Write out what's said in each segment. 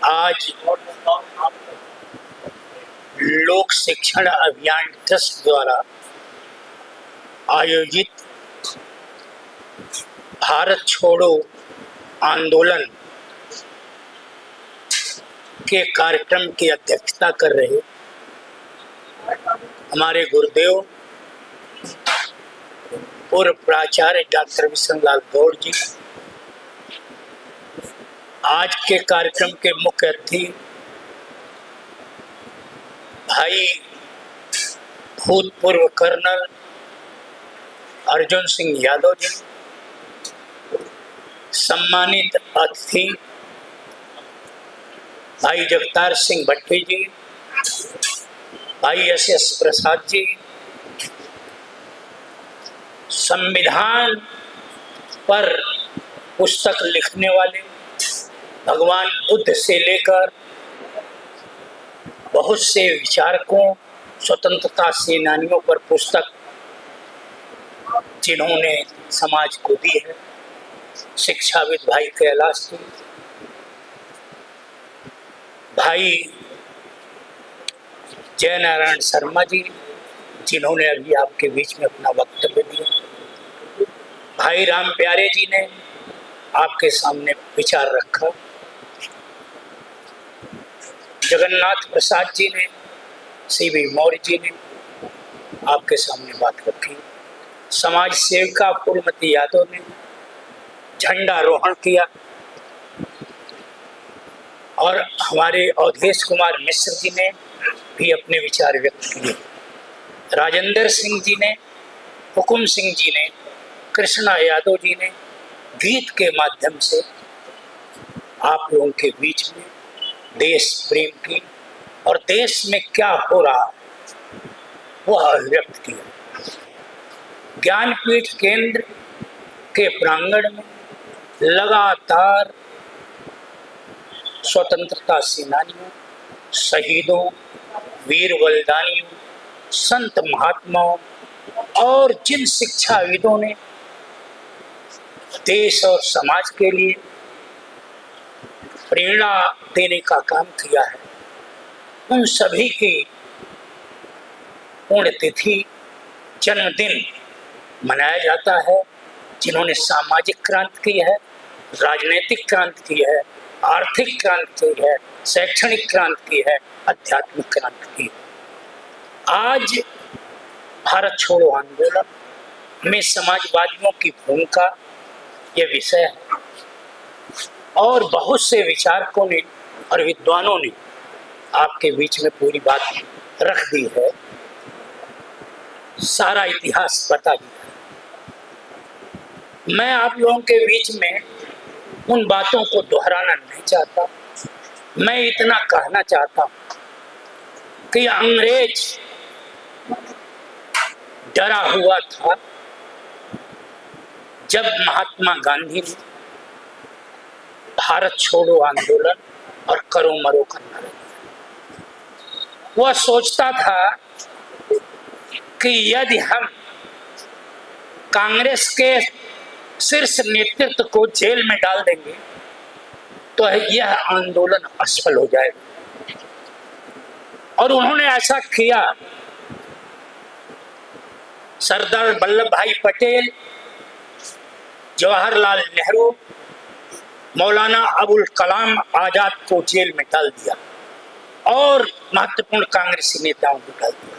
आज लोक शिक्षण अभियान ट्रस्ट द्वारा आयोजित भारत छोड़ो आंदोलन के कार्यक्रम की अध्यक्षता कर रहे हमारे गुरुदेव पूर्व प्राचार्य डॉक्टर विष्णु लाल गौड़ जी, आज के कार्यक्रम के मुख्य अतिथि भाई भूतपूर्व कर्नल अर्जुन सिंह यादव जी, सम्मानित अतिथि भाई जगतार सिंह भट्टी जी, भाई एस प्रसाद जी, संविधान पर पुस्तक लिखने वाले भगवान बुद्ध से लेकर बहुत से विचारकों, स्वतंत्रता सेनानियों पर पुस्तक जिन्होंने समाज को दी है, शिक्षाविद भाई कैलाश जी, भाई जय नारायण शर्मा जी जिन्होंने अभी आपके बीच में अपना वक्तव्य दिया, भाई राम प्यारे जी ने आपके सामने विचार रखा, जगन्नाथ प्रसाद जी ने, सीवी मौर्य जी ने आपके सामने बात रखी, समाज सेविका फूलमती यादव ने झंडारोहण किया और हमारे अवधेश कुमार मिश्र जी ने भी अपने विचार व्यक्त किए, राजेंद्र सिंह जी ने, हुकुम सिंह जी ने, कृष्णा यादव जी ने गीत के माध्यम से आप लोगों के बीच में देश प्रेम की और देश में क्या हो रहा है वह व्यक्त किया। ज्ञानपीठ केंद्र के प्रांगण में लगातार स्वतंत्रता सेनानियों, शहीदों, वीर बलिदानियों, संत महात्माओं और जिन शिक्षाविदों ने देश और समाज के लिए प्रेरणा देने का काम किया है, उन सभी की पुण्यतिथि, जन्मदिन मनाया जाता है, जिन्होंने सामाजिक क्रांति की है, राजनीतिक क्रांति की है, आर्थिक क्रांति की है, शैक्षणिक क्रांति की है, आध्यात्मिक क्रांति की है। आज भारत छोड़ो आंदोलन में समाजवादियों की भूमिका यह विषय है और बहुत से विचारकों ने और विद्वानों ने आपके बीच में पूरी बात रख दी है, सारा इतिहास बता दिया। मैं आप लोगों के बीच में उन बातों को दोहराना नहीं चाहता, मैं इतना कहना चाहता हूं कि अंग्रेज डरा हुआ था जब महात्मा गांधी ने भारत छोड़ो आंदोलन और करो मरो का नारा दिया। वह सोचता था कि यदि हम कांग्रेस के शीर्ष नेतृत्व को जेल में डाल देंगे तो यह आंदोलन असफल हो जाएगा, और उन्होंने ऐसा किया। सरदार वल्लभ भाई पटेल, जवाहरलाल नेहरू, मौलाना अबुल कलाम आजाद को जेल में डाल दिया और महत्वपूर्ण कांग्रेसी नेताओं को डाल दिया।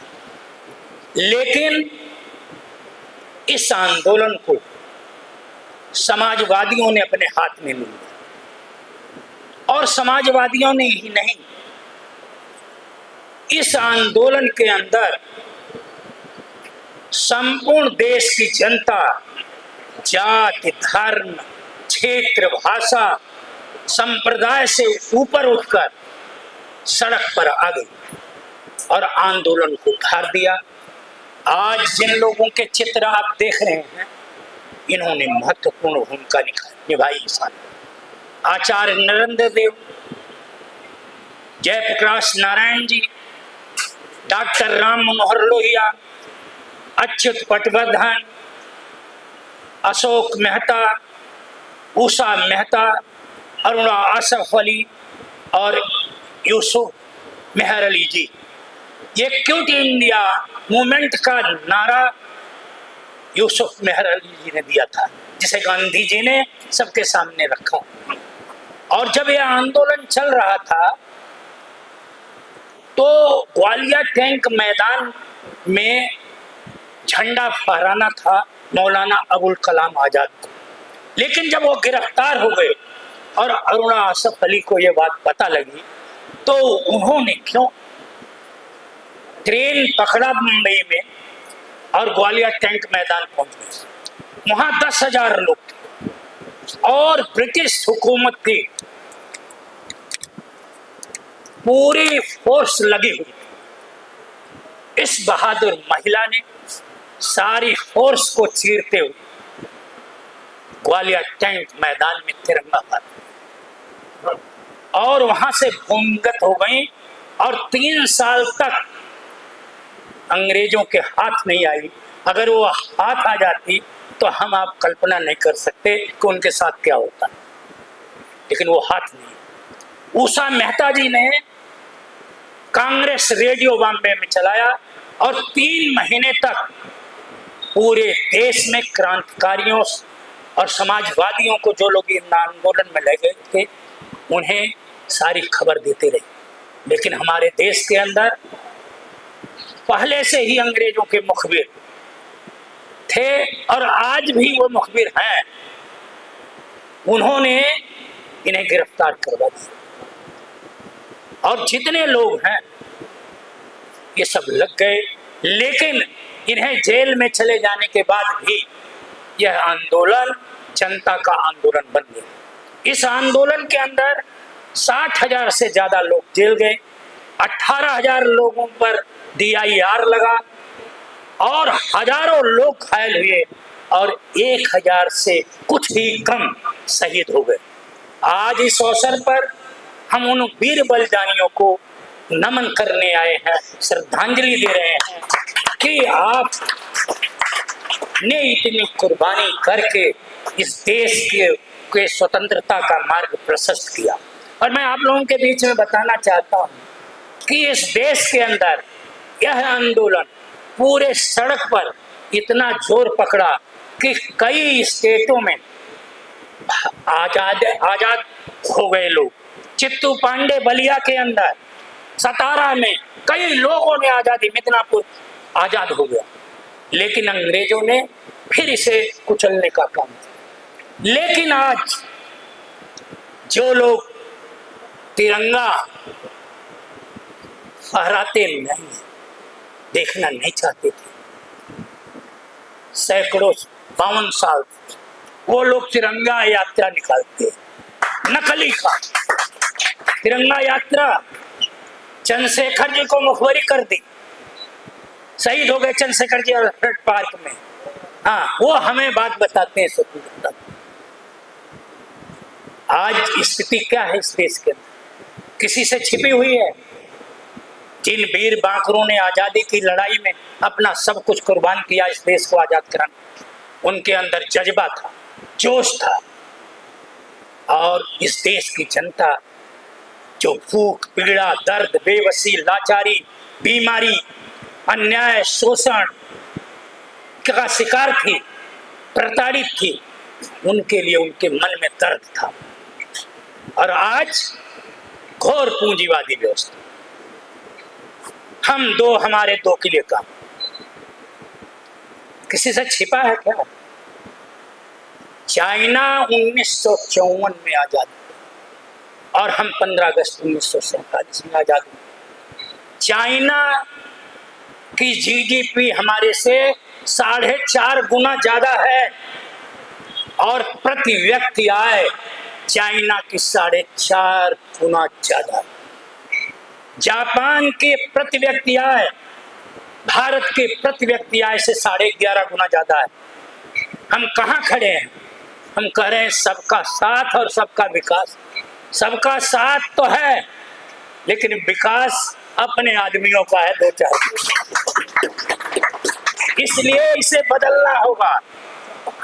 लेकिन इस आंदोलन को समाजवादियों ने अपने हाथ में लिया और समाजवादियों ने ही नहीं, इस आंदोलन के अंदर संपूर्ण देश की जनता जाति, धर्म, क्षेत्र, भाषा, संप्रदाय से ऊपर उठकर सड़क पर आ गई और आंदोलन को उखाड़ दिया। आज जिन लोगों के चित्र आप देख रहे हैं, इन्होंने महत्वपूर्ण भूमिका निभाई। आचार्य नरेंद्र देव, जयप्रकाश नारायण जी, डॉक्टर राम मनोहर लोहिया, अच्युत पटवर्धन, अशोक मेहता, उषा मेहता, अरुणा आसफ अली, और यूसुफ मेहर अली जी, ये क्विट इंडिया मूवमेंट का नारा यूसुफ मेहर अली जी ने दिया था, जिसे गांधी जी ने सबके सामने रखा। और जब यह आंदोलन चल रहा था तो ग्वालियर टैंक मैदान में झंडा फहराना था मौलाना अबुल कलाम आजाद को। लेकिन जब वो गिरफ्तार हो गए और अरुणा आसफ अली को ये बात पता लगी तो उन्होंने क्यों ट्रेन पकड़ा मुंबई में और ग्वालियर टैंक मैदान पहुंच गए। वहां 10,000 लोग थे और ब्रिटिश हुकूमत की पूरी फोर्स लगी हुई। इस बहादुर महिला ने सारी फोर्स को चीरते हुए ग्वालियर टैंक मैदान में तिरंगा फहराया और वहां से भूमिगत हो गई और 3 साल तक अंग्रेजों के हाथ नहीं आई। अगर वो हाथ आ जाती तो हम आप कल्पना नहीं कर सकते कि उनके साथ क्या होता, लेकिन वो हाथ नहीं। उषा मेहता जी ने कांग्रेस रेडियो बॉम्बे में चलाया और 3 महीने तक पूरे देश में क्रांतिकारियों और समाजवादियों को, जो लोग इन आंदोलन में लगे थे, उन्हें सारी खबर देते रहे। लेकिन हमारे देश के अंदर पहले से ही अंग्रेजों के मुखबिर थे और आज भी वो मुखबिर हैं। उन्होंने इन्हें गिरफ्तार करवा दिया और जितने लोग हैं ये सब लग गए। लेकिन इन्हें जेल में चले जाने के बाद भी यह आंदोलन जनता का आंदोलन बन गया। इस आंदोलन के अंदर 60,000 से ज्यादा लोग जेल गए, 18,000 लोगों पर DIR लगा और हजारों लोग घायल हुए और 1,000 से कुछ ही कम शहीद हो गए। आज इस अवसर पर हम उन वीर बलिदानियों को नमन करने आए हैं, श्रद्धांजलि दे रहे हैं कि आप ने इतनी कुर्बानी करके इस देश के स्वतंत्रता का मार्ग प्रशस्त किया। और मैं आप लोगों के बीच में बताना चाहता हूँ कि इस देश के अंदर यह आंदोलन पूरे सड़क पर इतना जोर पकड़ा कि कई स्टेटों में आजाद हो गए लोग। चित्तू पांडे बलिया के अंदर, सतारा में कई लोगों ने आजादी, मिदनापुर आजाद हो गया। लेकिन अंग्रेजों ने फिर इसे कुचलने का काम किया। लेकिन आज जो लोग तिरंगा फहराते नहीं, देखना नहीं चाहते थे, सैकड़ों 52 साल वो लोग तिरंगा यात्रा निकालते, नकली का तिरंगा यात्रा। चंद्रशेखर जी को मुखबरी कर दी, शहीद हो गए चंद्रशेखर जी अल्फ्रेड पार्क में। हाँ, वो हमें बात बताते हैं स्वतंत्रता। आज स्थिति क्या है इस देश के अंदर? किसी से छिपी हुई है। जिन वीर बांकरों ने आजादी की लड़ाई में अपना सब कुछ कुर्बान किया इस देश को आजाद कराने, उनके अंदर जज्बा था, जोश था। और इस देश की जनता जो भूख, पीड़ा, दर्द, बेबसी, लाचारी, बीमारी, अन्याय, शोषण का शिकार थी, प्रताड़ित थी, उनके लिए उनके मन में दर्द था। और आज घोर पूंजीवादी व्यवस्था, हमारे दो के लिए काम, किसी से छिपा है क्या? चाइना 1954 में आजाद हुआ और हम 15 अगस्त 1947 में आजाद हुए। चाइना की GDP हमारे से 4.5 गुना ज्यादा है और प्रति व्यक्ति आय चाइना की 4.5 गुना ज्यादा। जापान के प्रति व्यक्ति आय भारत के प्रति व्यक्ति आय से 11.5 गुना ज्यादा है। हम कहाँ खड़े हैं? हम कह रहे हैं सबका साथ और सबका विकास। सबका साथ तो है, लेकिन विकास अपने आदमियों का है, 2-4। इसलिए इसे बदलना होगा।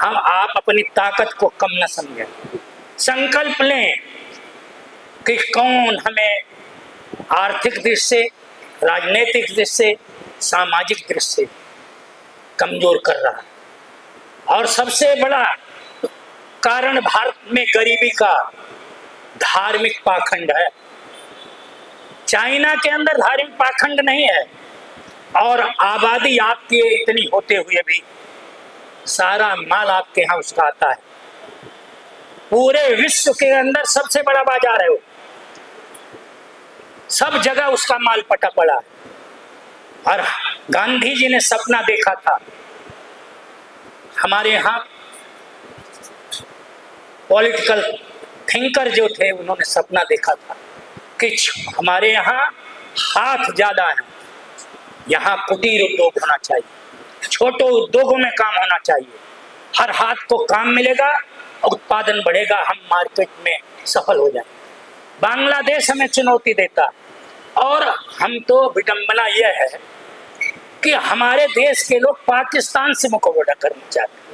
आप अपनी ताकत को कम न समझें, संकल्प लें कि कौन हमें आर्थिक दृष्टि से, राजनीतिक दृष्टि से, सामाजिक दृष्टि से कमजोर कर रहा है। और सबसे बड़ा कारण भारत में गरीबी का धार्मिक पाखंड है। चाइना के अंदर धार्मिक पाखंड नहीं है, और आबादी आपकी इतनी होते हुए भी सारा माल आपके यहाँ उसका आता है। पूरे विश्व के अंदर सबसे बड़ा बाजार है वो, सब जगह उसका माल पटा पड़ा है। और गांधी जी ने सपना देखा था, हमारे यहाँ पॉलिटिकल थिंकर जो थे उन्होंने सपना देखा था कि हमारे यहाँ हाथ ज्यादा है, यहाँ कुटीर उद्योग होना चाहिए, छोटे उद्योगों में काम होना चाहिए, हर हाथ को काम मिलेगा, उत्पादन बढ़ेगा, हम मार्केट में सफल हो जाएंगे। बांग्लादेश हमें चुनौती देता, और हम तो विडंबना यह है कि हमारे देश के लोग पाकिस्तान से मुकाबला करना चाहते हैं,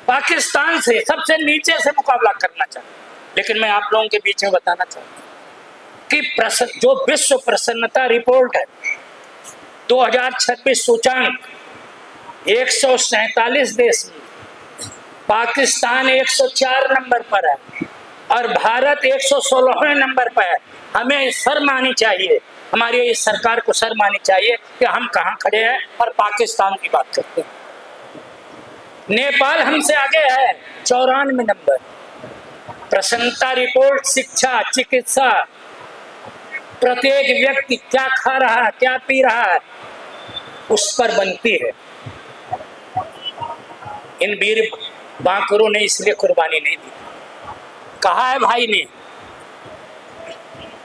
पाकिस्तान से सबसे नीचे से मुकाबला करना चाहते हैं। लेकिन मैं आप लोगों के बीच में बताना चाहता हूँ कि जो विश्व प्रसन्नता रिपोर्ट है 2026 सूचांक 147 देश में, पाकिस्तान 104 नंबर पर है और भारत 116वें नंबर पर है। हमें शर्म आनी चाहिए, हमारी इस सरकार को शर्म आनी चाहिए कि हम कहाँ खड़े हैं और पाकिस्तान की बात करते हैं। नेपाल हमसे आगे है 94 नंबर। प्रसन्नता रिपोर्ट शिक्षा, चिकित्सा, प्रत्येक व्यक्ति क्या खा रहा है, क्या पी रहा है, उस पर बनती है। इन वीर बांकुरों ने इसलिए कुर्बानी नहीं दी। कहा है भाई ने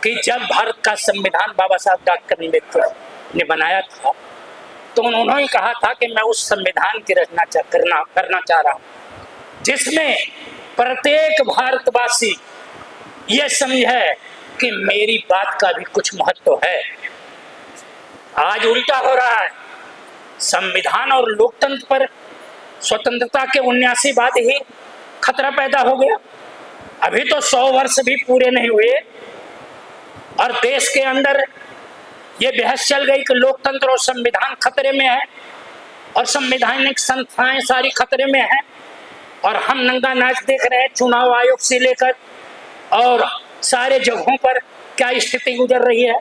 कि जब भारत का संविधान बाबा साहब डॉक्टर अम्बेडकर ने बनाया था तो उन्होंने कहा था कि मैं उस संविधान की रचना करना चाह रहा हूं जिसमें प्रत्येक भारतवासी ये समझे कि मेरी बात का भी कुछ महत्व है। आज उल्टा हो रहा है, संविधान और लोकतंत्र पर, स्वतंत्रता के 79 बाद ही खतरा पैदा हो गया। अभी तो 100 वर्ष भी पूरे नहीं हुए और देश के अंदर ये बहस चल गई कि लोकतंत्र और संविधान खतरे में है और संवैधानिक संस्थाएं सारी खतरे में हैं, और हम नंगा नाच देख रहे हैं चुनाव आयोग से लेकर और सारे जगहों पर क्या स्थिति गुजर रही है।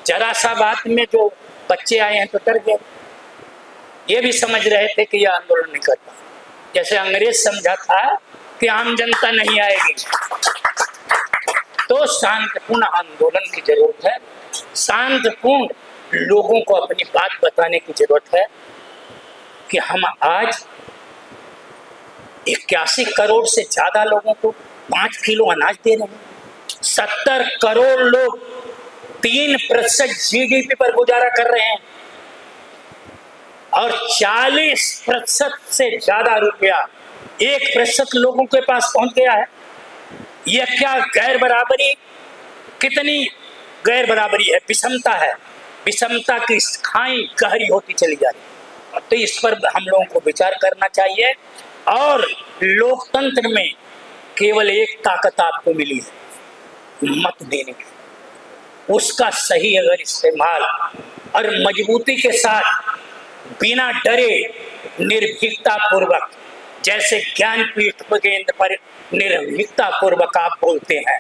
जरा सा बात में जो बच्चे आए हैं तो डर गए, ये भी समझ रहे थे कि यह आंदोलन नहीं करता, जैसे अंग्रेज समझा था कि आम जनता नहीं आएगी। तो शांतिपूर्ण आंदोलन की जरूरत है, शांतिपूर्ण लोगों को अपनी बात बताने की जरूरत है कि हम आज 81 करोड़ से ज्यादा लोगों को 5 किलो अनाज दे रहे हैं। 70 करोड़ लोग 3% GDP पर गुजारा कर रहे हैं और 40% से ज्यादा रुपया 1% लोगों के पास पहुंच गया है। यह क्या गैर बराबरी, कितनी गैर बराबरी है, विषमता है। विषमता की खाई गहरी होती चली जा रही है। तो इस पर हम लोगों को विचार करना चाहिए। और लोकतंत्र में केवल एक ताकत आपको मिली है, मत देने की। उसका सही अगर इस्तेमाल और मजबूती के साथ, बिना डरे, निर्भीकता पूर्वक, जैसे ज्ञानपीठ केंद्र पर निर्भीकता पूर्वक आप बोलते हैं,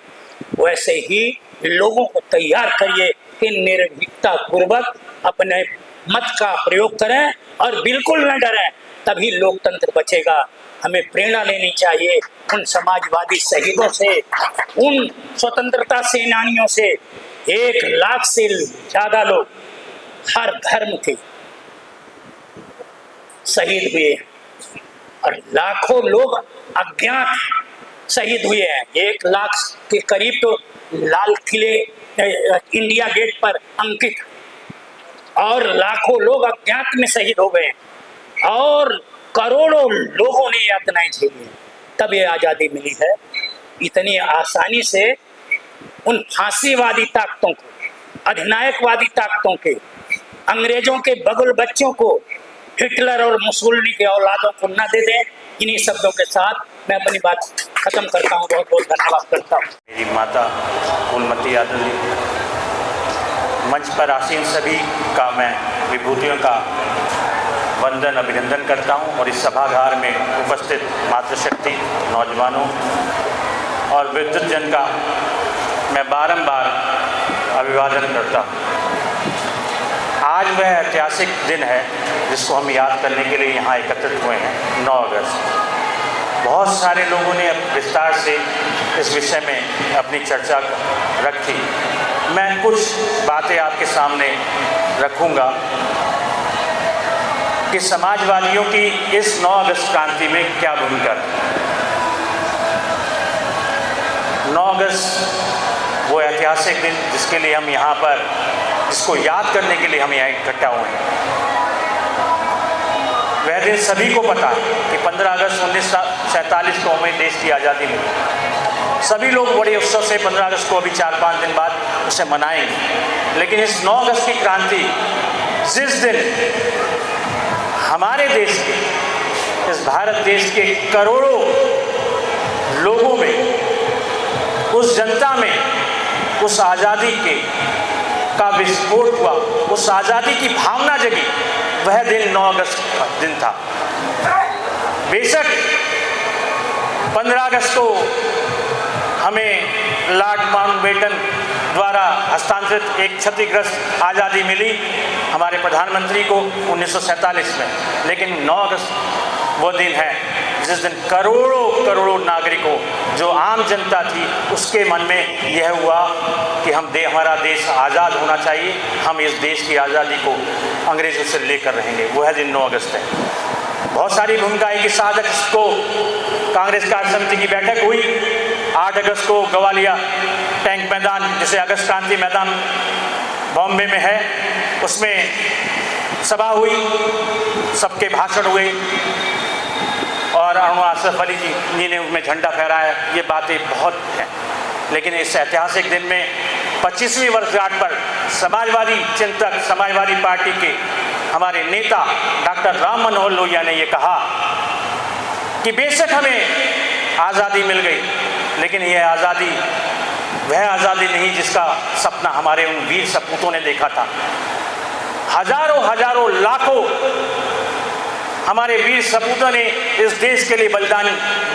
वैसे ही लोगों को तैयार करिए कि निर्भीकता पूर्वक अपने मत का प्रयोग करें और बिल्कुल न डरें, तभी लोकतंत्र बचेगा। हमें प्रेरणा लेनी चाहिए उन समाजवादी शहीदों से, उन स्वतंत्रता सेनानियों से। 1 लाख से ज्यादा लोग हर धर्म के शहीद हुए हैं और लाखों लोग अज्ञात शहीद हुए हैं। 1 लाख के करीब तो लाल किले इंडिया गेट पर अंकित, और लाखों लोग अज्ञात में शहीद हो गए और करोड़ों लोगों ने यातनाएं झेली, तब ये आज़ादी मिली है। इतनी आसानी से उन फांसीवादी ताकतों को, अधिनायकवादी ताकतों के, अंग्रेजों के बगुल बच्चों को, हिटलर और मुसोलिनी के औलादों को न दे दें। इन्हीं शब्दों के साथ मैं अपनी बात खत्म करता हूँ। बहुत बहुत धन्यवाद करता हूँ। मेरी माता फूलमती यादव जी, मंच पर आसीन सभी का मैं विभूतियों का वंदन अभिनंदन करता हूं और इस सभागार में उपस्थित मातृशक्ति, नौजवानों और विद्युतजन का मैं बारंबार अभिवादन करता हूं। आज वह ऐतिहासिक दिन है जिसको हम याद करने के लिए यहाँ एकत्रित हुए हैं, 9 अगस्त। बहुत सारे लोगों ने विस्तार से इस विषय में अपनी चर्चा रखी। मैं कुछ बातें आपके सामने रखूँगा कि समाजवादियों की इस 9 अगस्त क्रांति में क्या भूमिका थी। 9 अगस्त वो ऐतिहासिक दिन जिसके लिए हम यहाँ पर, जिसको याद करने के लिए हम यहाँ इकट्ठा हुए हैं। वह दिन सभी को पता है कि 15 अगस्त 1947 को हमें देश की आज़ादी मिली। सभी लोग बड़े उत्सव से 15 अगस्त को अभी 4-5 दिन बाद उसे मनाएंगे। लेकिन इस 9 अगस्त की क्रांति, जिस दिन हमारे देश के, इस भारत देश के करोड़ों लोगों में, उस जनता में उस आज़ादी का विस्फोट हुआ, उस आज़ादी की भावना जगी, वह दिन 9 अगस्त का दिन था। बेशक 15 अगस्त को हमें लॉर्ड माउंटबेटन द्वारा हस्तांतरित एक क्षतिग्रस्त आज़ादी मिली हमारे प्रधानमंत्री को 1947 में, लेकिन 9 अगस्त वो दिन है जिस दिन करोड़ों नागरिकों, जो आम जनता थी, उसके मन में यह हुआ कि हमारा देश आज़ाद होना चाहिए, हम इस देश की आज़ादी को अंग्रेज़ों से लेकर रहेंगे। वह दिन 9 अगस्त है। बहुत सारी भूमिकाएं कि 7 अगस्त को कांग्रेस कार्य समिति की बैठक हुई, 8 अगस्त को गवालिया टैंक मैदान, जिसे अगस्त क्रांति मैदान बॉम्बे में है, उसमें सभा हुई, सबके भाषण हुए और अरुण आसफ अली जी ने उसमें झंडा फहराया। ये बातें बहुत हैं, लेकिन इस ऐतिहासिक दिन में 25वीं वर्षगांठ पर समाजवादी चिंतक, समाजवादी पार्टी के हमारे नेता डॉक्टर राम मनोहर लोहिया ने ये कहा कि बेशक हमें आज़ादी मिल गई, लेकिन यह आज़ादी वह आज़ादी नहीं जिसका सपना हमारे उन वीर सपूतों ने देखा था। हजारों लाखों हमारे वीर सपूतों ने इस देश के लिए बलिदान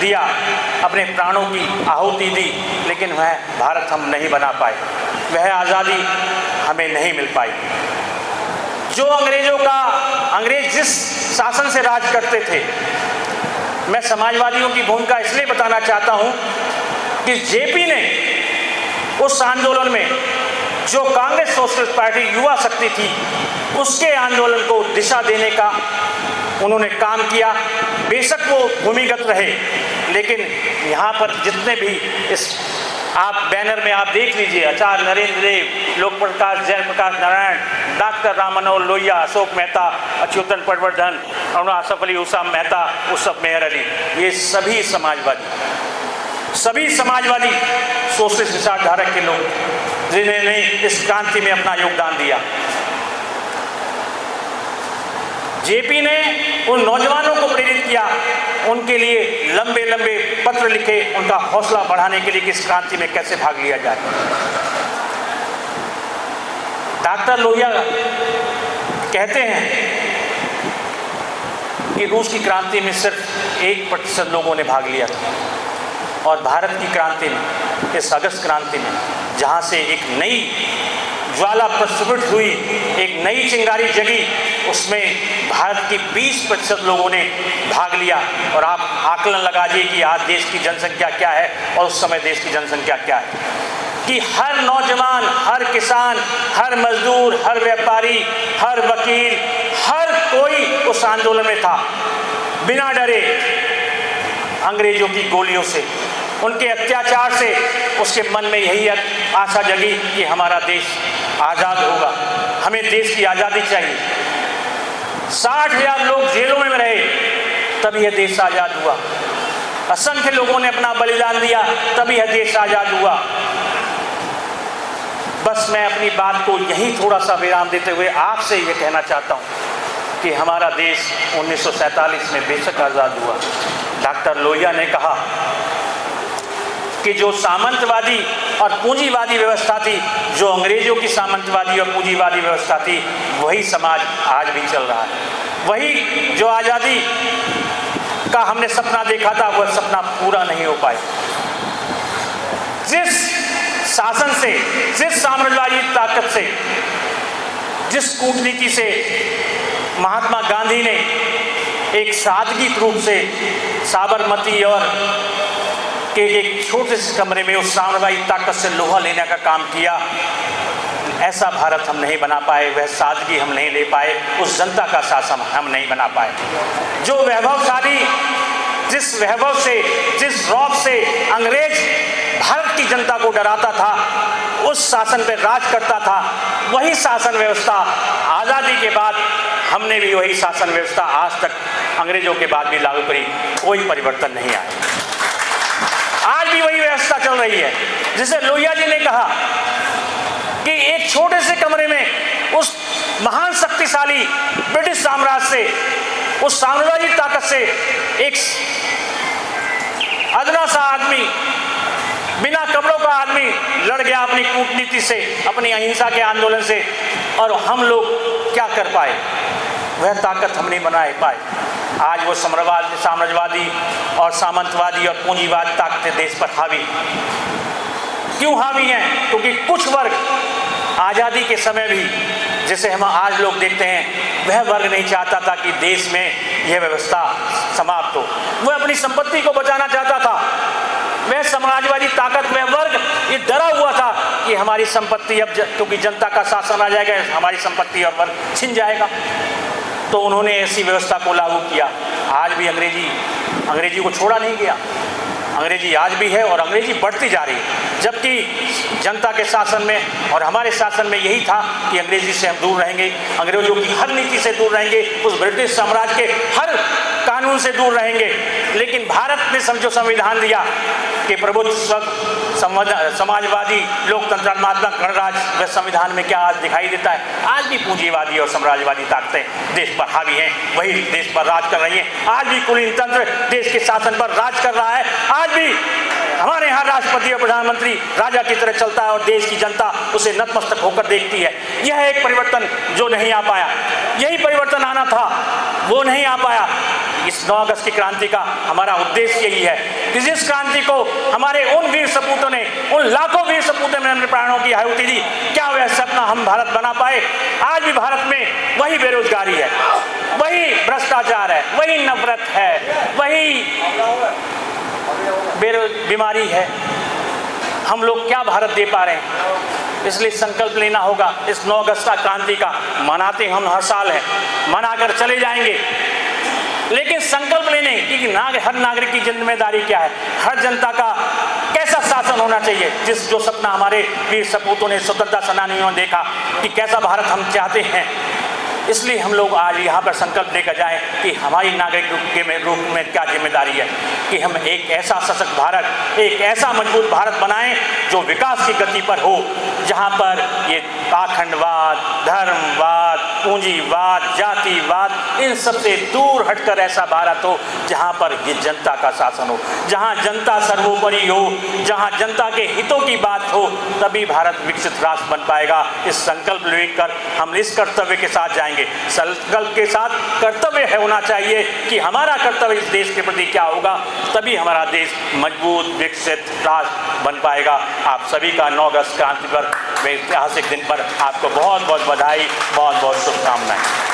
दिया, अपने प्राणों की आहुति दी, लेकिन वह भारत हम नहीं बना पाए, वह आज़ादी हमें नहीं मिल पाई। जो अंग्रेज जिस शासन से राज करते थे, मैं समाजवादियों की भूमिका इसलिए बताना चाहता हूं कि जेपी ने उस आंदोलन में, जो कांग्रेस सोशलिस्ट पार्टी युवा शक्ति थी, उसके आंदोलन को दिशा देने का उन्होंने काम किया। बेशक वो भूमिगत रहे, लेकिन यहाँ पर जितने भी इस आप बैनर में आप देख लीजिए, आचार्य नरेंद्र देव, लोक प्रकाश जयप्रकाश नारायण, डॉक्टर राम मनोहर लोहिया, अशोक मेहता, अच्युतन पटवर्धन, अरुण आसफ अली, उषा मेहता, उसफ मेहर अली, ये सभी समाजवादी सोशलिस्ट विचारधारा के लोग जिन्होंने इस क्रांति में अपना योगदान दिया। जेपी ने उन नौजवानों को प्रेरित किया, उनके लिए लंबे पत्र लिखे, उनका हौसला बढ़ाने के लिए कि इस क्रांति में कैसे भाग लिया जाए। डॉक्टर लोहिया कहते हैं कि रूस की क्रांति में सिर्फ 1% लोगों ने भाग लिया था, और भारत की क्रांति में, इस अगस्त क्रांति में, जहाँ से एक नई ज्वाला प्रस्फुटित हुई, एक नई चिंगारी जगी, उसमें भारत की 20% लोगों ने भाग लिया। और आप आकलन लगाइए कि आज देश की जनसंख्या क्या है और उस समय देश की जनसंख्या क्या है, कि हर नौजवान, हर किसान, हर मजदूर, हर व्यापारी, हर वकील, हर कोई उस आंदोलन में था, बिना डरे अंग्रेजों की गोलियों से, उनके अत्याचार से। उसके मन में यही आशा जगी कि हमारा देश आज़ाद होगा, हमें देश की आज़ादी चाहिए। 60,000 लोग जेलों में रहे, तब यह देश आज़ाद हुआ। असंख्य लोगों ने अपना बलिदान दिया, तभी यह देश आज़ाद हुआ। बस मैं अपनी बात को यही थोड़ा सा विराम देते हुए आपसे ये कहना चाहता हूँ कि हमारा देश 1947 में बेशक आज़ाद हुआ। डॉक्टर लोहिया ने कहा कि जो सामंतवादी और पूंजीवादी व्यवस्था थी, जो अंग्रेजों की सामंतवादी और पूंजीवादी व्यवस्था थी, वही समाज आज भी चल रहा है। वही जो आज़ादी का हमने सपना देखा था, वह सपना पूरा नहीं हो पाया। जिस शासन से, जिस साम्राज्यवादी ताकत से, जिस कूटनीति से महात्मा गांधी ने एक सादगी रूप से साबरमती और के एक छोटे से कमरे में उस साम्राज्यवादी ताकत से लोहा लेने का काम किया, ऐसा भारत हम नहीं बना पाए, वह सादगी हम नहीं ले पाए, उस जनता का शासन हम नहीं बना पाए। जो वैभवशाली, जिस वैभव से, जिस रौब से अंग्रेज भारत की जनता को डराता था, उस शासन पर राज करता था, वही शासन व्यवस्था आज़ादी के बाद हमने भी वही शासन व्यवस्था आज तक अंग्रेजों के बाद भी लागू करी, कोई परिवर्तन नहीं आया। आज भी वही व्यवस्था चल रही है। जिसे लोहिया जी ने कहा कि एक छोटे से कमरे में उस महान शक्तिशाली ब्रिटिश साम्राज्य से, उस साम्राज्यवादी ताकत से एक अदना सा आदमी, बिना कपड़ों का आदमी लड़ गया अपनी कूटनीति से, अपनी अहिंसा के आंदोलन से, और हम लोग क्या कर पाए? वह ताकत हम नहीं बना पाए। आज वो साम्राज्यवादी और सामंतवादी और पूंजीवाद ताकतें देश पर हावी। क्यों हावी हैं? क्योंकि कुछ वर्ग आज़ादी के समय भी, जिसे हम आज लोग देखते हैं, वह वर्ग नहीं चाहता था कि देश में यह व्यवस्था समाप्त हो। वह अपनी संपत्ति को बचाना चाहता था। वह समाजवादी ताकत, वह वर्ग ये डरा हुआ था कि हमारी संपत्ति अब, क्योंकि जनता का शासन आ जाएगा, हमारी संपत्ति और वर्ग छिन जाएगा। तो उन्होंने ऐसी व्यवस्था को लागू किया। आज भी अंग्रेजी को छोड़ा नहीं गया। अंग्रेजी आज भी है और अंग्रेजी बढ़ती जा रही है। जबकि जनता के शासन में और हमारे शासन में यही था कि अंग्रेजी से हम दूर रहेंगे, अंग्रेजों की हर नीति से दूर रहेंगे, उस ब्रिटिश साम्राज्य के हर कानून से दूर रहेंगे। लेकिन भारत ने समझो संविधान दिया कि प्रबुद्ध समाजवादी लोकतंत्रात्मक गणराज्य, वह संविधान में क्या आज दिखाई देता है? आज भी पूंजीवादी और साम्राज्यवादी ताकतें देश पर हावी हैं, वही देश पर राज कर रही हैं। आज भी कुलीन तंत्र देश के शासन पर राज कर रहा है। आज भी हमारे यहाँ राष्ट्रपति और प्रधानमंत्री राजा की तरह चलता है और देश की जनता उसे नतमस्तक होकर देखती है। यह एक परिवर्तन जो नहीं आ पाया, यही परिवर्तन आना था, वो नहीं आ पाया। इस 9 अगस्त की क्रांति का हमारा उद्देश्य यही है कि जिस क्रांति को हमारे उन वीर सपूतों ने, उन लाखों वीर सपूतों ने अपने प्राणों की आहुति दी, क्या वह सपना हम भारत बना पाए? आज भी भारत में वही बेरोजगारी है, वही भ्रष्टाचार है, वही नफरत है, वही बीमारी है। हम लोग क्या भारत दे पा रहे हैं? इसलिए संकल्प लेना होगा। इस 9 अगस्त का क्रांति का मनाते हम हर साल है, मनाकर चले जाएंगे, लेकिन संकल्प लेने कि हर नागरिक की जिम्मेदारी क्या है, हर जनता का कैसा शासन होना चाहिए। जो सपना हमारे वीर सपूतों ने, स्वतंत्रता सेनानियों ने देखा कि कैसा भारत हम चाहते हैं, इसलिए हम लोग आज यहाँ पर संकल्प लेकर जाएं कि हमारी नागरिक के रूप में क्या जिम्मेदारी है कि हम एक ऐसा सशक्त भारत, एक ऐसा मजबूत भारत बनाएं जो विकास की गति पर हो, जहाँ पर ये पाखंडवाद, धर्मवाद, पूंजीवाद, जातिवाद, इन सब से दूर हटकर ऐसा भारत हो जहाँ पर ये जनता का शासन हो, जहाँ जनता सर्वोपरि हो, जहाँ जनता के हितों की बात हो, तभी भारत विकसित राष्ट्र बन पाएगा। इस संकल्प लेकर हम इस कर्तव्य के साथ जाएंगे। संकल्प के साथ कर्तव्य है होना चाहिए कि हमारा कर्तव्य इस देश के प्रति क्या होगा, तभी हमारा देश मजबूत विकसित राष्ट्र बन पाएगा। आप सभी का 9 अगस्त क्रांति पर, ऐतिहासिक दिन पर आपको बहुत बहुत बधाई, बहुत बहुत शुभकामनाएं।